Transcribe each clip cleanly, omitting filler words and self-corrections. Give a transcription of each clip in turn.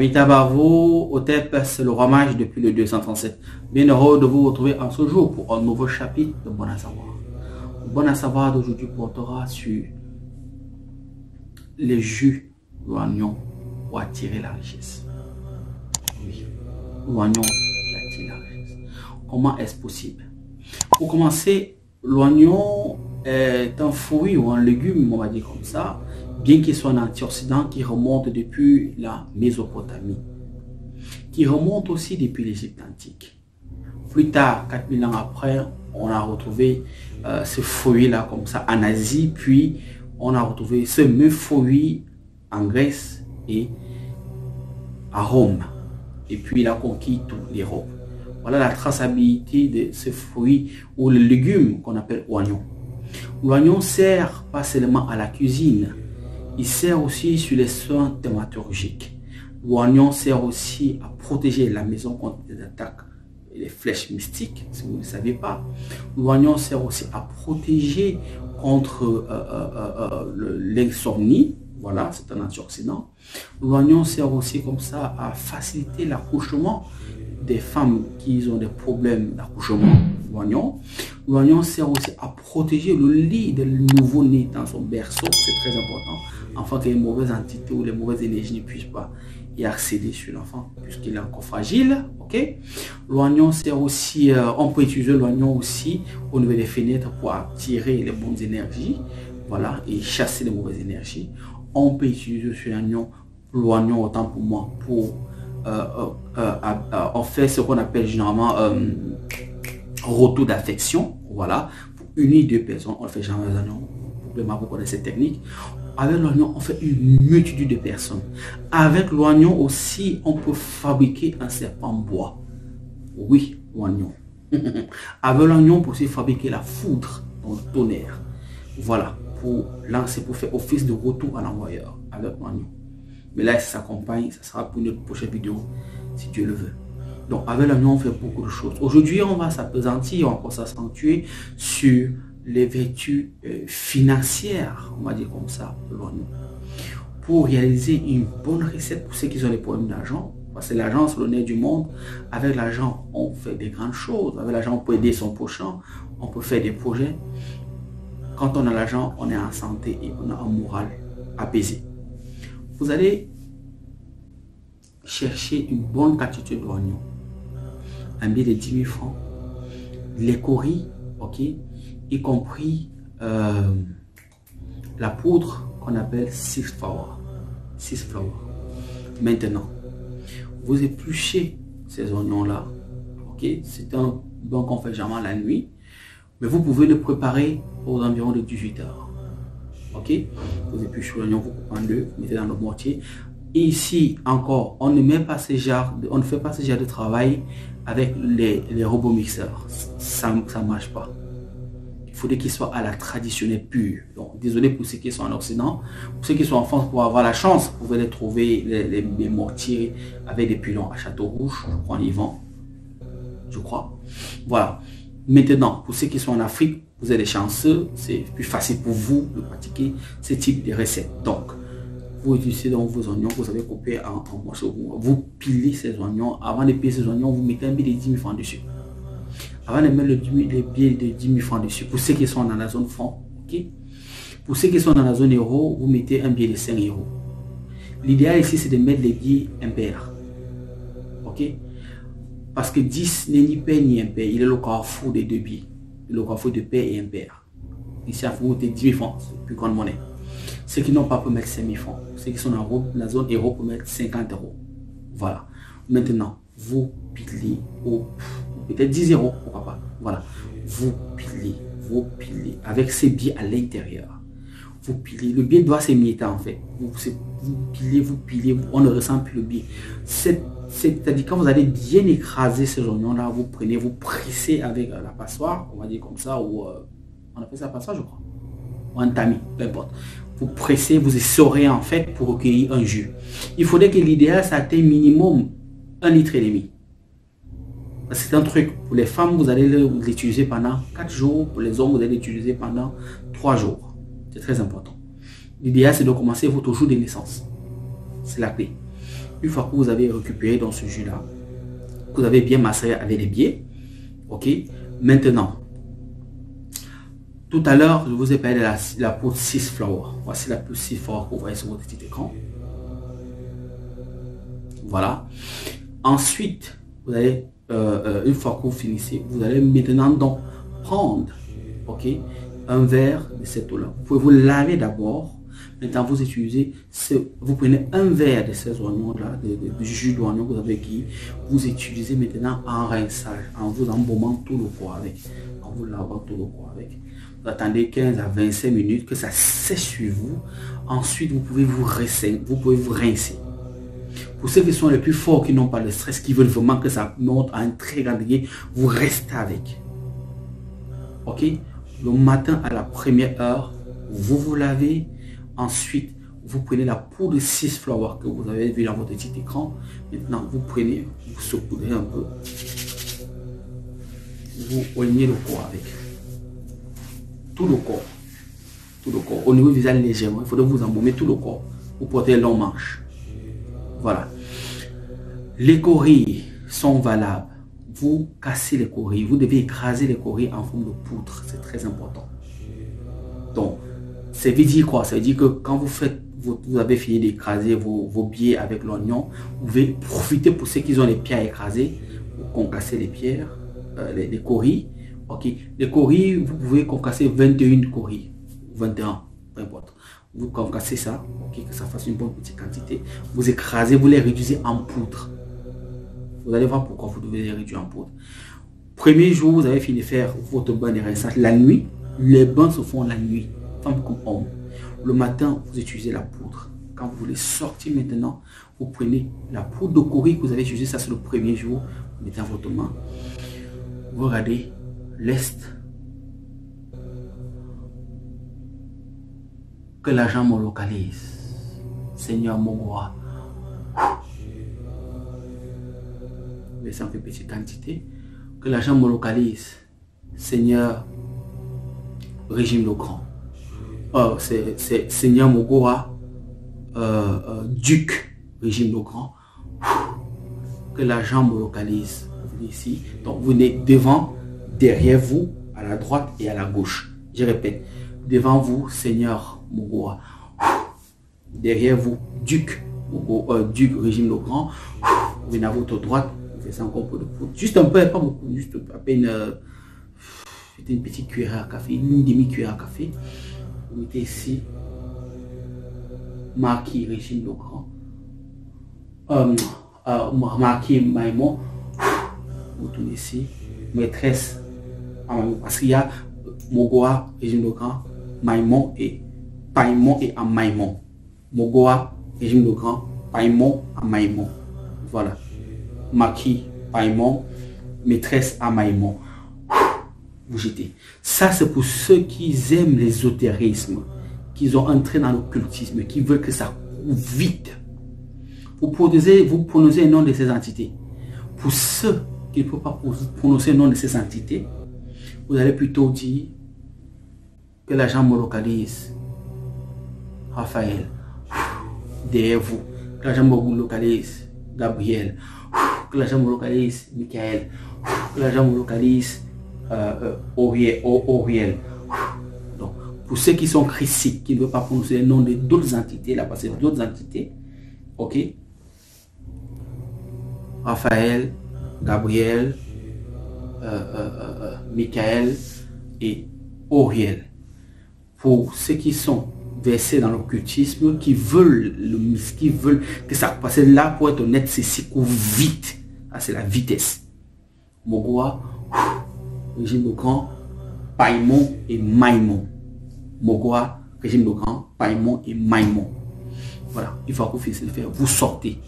Amita Barvo, Otep, c'est le roi mage depuis le 237. Bien heureux de vous retrouver en ce jour pour un nouveau chapitre de Bon à savoir. Bon à savoir d'aujourd'hui portera sur les jus l'oignon pour attirer la richesse. Oui, l'oignon qui attire la richesse. Comment est-ce possible? Pour commencer, l'oignon est un fruit ou un légume, on va dire comme ça, bien qu'il soit un antioxydant qui remonte depuis la Mésopotamie, qui remonte aussi depuis l'Égypte antique. Plus tard, 4000 ans après, on a retrouvé ce fruit-là comme ça en Asie, puis on a retrouvé ce même fruit en Grèce et à Rome. Et puis il a conquis toute l'Europe. Voilà la traçabilité de ce fruit ou le légume qu'on appelle oignon. L'oignon sert pas seulement à la cuisine, il sert aussi sur les soins dermatologiques. L'oignon sert aussi à protéger la maison contre les attaques et les flèches mystiques, si vous ne le savez pas. L'oignon sert aussi à protéger contre l'insomnie. Voilà, c'est un antioxydant. L'oignon sert aussi comme ça à faciliter l'accouchement des femmes qui ont des problèmes d'accouchement. L'oignon sert aussi à protéger le lit de nouveau-né dans son berceau. C'est très important, afin que les mauvaises entités ou les mauvaises énergies ne puissent pas y accéder sur l'enfant, puisqu'il est encore fragile. Ok. L'oignon sert aussi, on peut utiliser l'oignon aussi au niveau des fenêtres pour attirer les bonnes énergies, voilà, et chasser les mauvaises énergies. On peut utiliser sur l'oignon autant pour moi pour on fait ce qu'on appelle généralement retour d'affection, voilà, pour unir deux personnes. On fait généralement, vous connaissez cette technique. Avec l'oignon, on fait une multitude de personnes. Avec l'oignon aussi, on peut fabriquer un serpent bois. Oui, l'oignon. Avec l'oignon, on peut aussi fabriquer la foudre, donc le tonnerre. Voilà, pour lancer, pour faire office de retour à l'envoyeur avec l'oignon. Mais là, ça s'accompagne, ça sera pour une prochaine vidéo, si Dieu le veut. Donc, avec l'oignon, on fait beaucoup de choses. Aujourd'hui, on va s'appesantir, on va s'accentuer sur les vertus financières, on va dire comme ça, de l'oignon. Pour réaliser une bonne recette pour ceux qui ont des problèmes d'argent, parce que l'argent, c'est le nerf du monde. Avec l'argent, on fait des grandes choses. Avec l'argent, on peut aider son prochain, on peut faire des projets. Quand on a l'argent, on est en santé et on a un moral apaisé. Vous allez chercher une bonne quantité d'oignons, un billet de 10 000 francs, les coris, ok, y compris la poudre qu'on appelle 6 flour. Maintenant, vous épluchez ces oignons-là, ok, c'est un bon qu'on fait généralement la nuit, mais vous pouvez le préparer aux environs de 18 heures. Ok, vous épluchez l'oignon, vous coupez en deux, vous mettez dans le mortier. Et ici encore, on ne met pas ce genre, on ne fait pas ce genre de travail avec les robots mixeurs. Ça ne marche pas. Il faudrait qu'il soit à la traditionnelle pure. Donc, désolé pour ceux qui sont en Occident. Pour ceux qui sont en France, pour avoir la chance, vous pouvez les trouver, les mortiers avec des pilons à Château-Rouge, je crois en Yvan, je crois. Voilà. Maintenant, pour ceux qui sont en Afrique, vous êtes des chanceux, c'est plus facile pour vous de pratiquer ce type de recettes. Donc, vous utilisez donc vos oignons, vous avez coupé en morceaux. Vous pilez ces oignons. Avant de piler ces oignons, vous mettez un billet de 10 000 francs dessus. Avant de mettre les billets de 10 000 francs dessus, pour ceux qui sont dans la zone franc, ok? Pour ceux qui sont dans la zone euro, vous mettez un billet de 5 euros. L'idéal ici, c'est de mettre les billets impairs. Ok? Parce que 10 n'est ni pair ni impair. Il est le carrefour des deux billets. Le carrefour de pair et impair. Ici, vous mettez 10 000 francs, c'est plus grande monnaie. Ceux qui n'ont pas peuvent mettre 5 000 francs. Ceux qui sont dans la zone euro peuvent mettre 50 euros. Voilà. Maintenant, vous pilez au peut-être 10 euros, pourquoi pas. Voilà. Vous pilez avec ces billets à l'intérieur. Vous pilez. Le billet doit s'émietter en fait. Vous pilez, on ne ressent plus le billet. C'est-à-dire quand vous allez bien écraser ces oignons-là, vous prenez, vous pressez avec la passoire, on va dire comme ça, ou on appelle ça passoire, je crois, ou un tamis, peu importe. Vous pressez, vous essorez en fait pour recueillir un jus. Il faudrait que l'idéal, ça atteigne minimum 1,5 litre. C'est un truc, pour les femmes, vous allez l'utiliser pendant 4 jours, pour les hommes, vous allez l'utiliser pendant 3 jours. C'est très important. L'idéal, c'est de commencer votre jour de naissance. C'est la clé. une fois que vous avez récupéré dans ce jus-là, que vous avez bien macéré avec les biais, ok, maintenant, tout à l'heure, je vous ai parlé de la poudre 6 flower. Voici la poudre 6 flower que vous voyez sur votre petit écran. Voilà. Ensuite, vous allez, une fois que vous finissez, vous allez maintenant donc prendre, ok, un verre de cette eau-là. Vous pouvez vous laver d'abord. Maintenant, vous utilisez, vous prenez un verre de ces oignons-là, de jus d'oignon que vous avez qui, vous utilisez maintenant en rinçage, en vous embaumant tout le corps avec, en vous lavant tout le corps avec. Vous attendez 15 à 25 minutes que ça sèche sur vous. Ensuite, vous pouvez vous rincer. Pour ceux qui sont les plus forts, qui n'ont pas de stress, qui veulent vraiment que ça monte à un très grand degré, vous restez avec. Ok? Le matin à la première heure, vous vous lavez. Ensuite, vous prenez la poudre 6 flower que vous avez vu dans votre petit écran. Maintenant, vous prenez, vous saupoudrez un peu. Vous oignez le corps avec. Tout le corps. Tout le corps. Au niveau du visage légèrement, il faudrait vous embaumer tout le corps. Vous portez long manche. Voilà. Les corilles sont valables. Vous cassez les corilles. Vous devez écraser les corilles en forme de poudre. C'est très important. Donc, ça veut dire quoi? Ça veut dire que quand vous avez fini d'écraser vos biais avec l'oignon, vous pouvez profiter pour ceux qui ont les pieds à écraser, pour concasser les pierres, les corilles. Ok, les corilles, vous pouvez concasser 21 corilles, 21, peu importe. Vous concassez ça, ok, que ça fasse une bonne petite quantité. Vous écrasez, vous les réduisez en poudre. Vous allez voir pourquoi vous devez les réduire en poudre. Premier jour, vous avez fini de faire votre bain de rinçage. La nuit, les bains se font la nuit, femme comme homme. Le matin, vous utilisez la poudre. Quand vous voulez sortir maintenant, vous prenez la poudre de courrie que vous avez utilisée, ça c'est le premier jour, vous mettez dans votre main. Vous regardez l'Est. Que l'argent me localise. Seigneur Mogoa. Mais ça fait petite quantité. Que l'argent me localise. Seigneur Régime le Grand. C'est Seigneur Mogoa. Duc Régime le Grand. Que l'argent me localise. Vous venez ici. Donc vous venez devant, derrière vous, à la droite et à la gauche. Je répète. Devant vous, Seigneur Mogoa. Derrière vous, Duc Régime le Grand. Vous venez à votre droite. Vous faites ça encore un peu de poudre. Juste un peu, pas beaucoup. Juste à peine une petite cuillère à café, une demi-cuillère à café. Vous mettez ici. Marquis Régime le Grand. Marquis Maïmon. Vous tournez ici. Maîtresse. Parce qu'il y a Mogoa, Régime le Grand, Maïmon et Païmon et Amaïmon. Mogoa, Régime le Grand, Païmon, Amaïmon. Voilà. Marquis, Païmon, maîtresse, Amaïmon. Vous jetez. Ça, c'est pour ceux qui aiment l'ésotérisme, qui ont entré dans l'occultisme, qui veulent que ça court vite. Vous prononcez le nom de ces entités. Pour ceux qui ne peuvent pas prononcer le nom de ces entités, vous allez plutôt dire que l'argent me localise. Raphaël, derrière vous. Que l'argent me localise. Gabriel. Que l'argent me localise. Michael. Que l'argent me localise. Auriel. Donc, pour ceux qui sont christiques, qui ne veulent pas prononcer le nom de d'autres entités, là, parce que d'autres entités, ok. Raphaël, Gabriel, Michael et Auriel. Pour ceux qui sont versés dans l'occultisme, qui veulent que ça passe là, pour être honnête, c'est court vite. Ah, c'est la vitesse. Mogoa, Régime le Grand, Païmon et Maïmon. Mogoa, Régime le Grand, Païmon et Maïmon. Voilà, une fois que vous finissez de faire, vous sortez.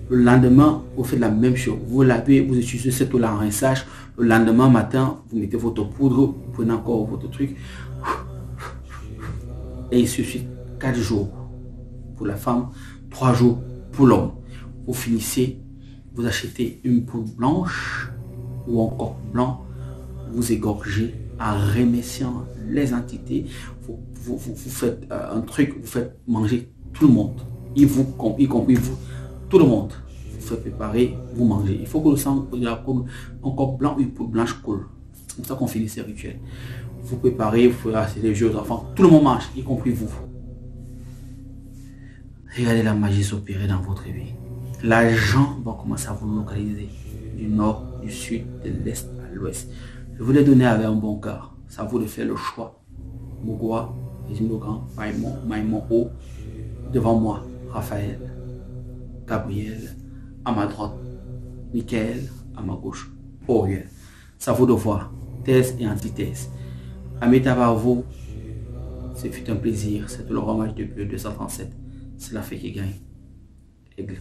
Le lendemain, vous faites la même chose. Vous lavez, vous utilisez cette eau-là en rinçage. Le lendemain matin, vous mettez votre poudre, vous prenez encore votre truc. Et il suffit 4 jours pour la femme, 3 jours pour l'homme. Vous finissez, vous achetez une poudre blanche ou encore blanc. Vous égorgez en remerciant les entités. Vous faites un truc, vous faites manger tout le monde. Y compris vous. tout le monde. Vous faites préparer, vous mangez. Il faut que le sang de la poule, un corps blanc, une poule blanche coule. C'est comme ça qu'on finit ces rituels. Vous préparez, vous faites assez les jeux aux enfants. Tout le monde mange, y compris vous. Regardez la magie s'opérer dans votre vie. L'argent va commencer à vous localiser du nord, du sud, de l'est à l'ouest. Je vous l'ai donné avec un bon cœur. Ça vous de faire le choix. Mugwa, Ezinogan, Maïmon O, devant moi, Raphaël, Gabriel, à ma droite, Michael, à ma gauche, Oriel. Ça vous de voir, thèse et antithèse. Amitabha, ce fut un plaisir. C'est le roman de 237. C'est la fée qui gagne. Aigle.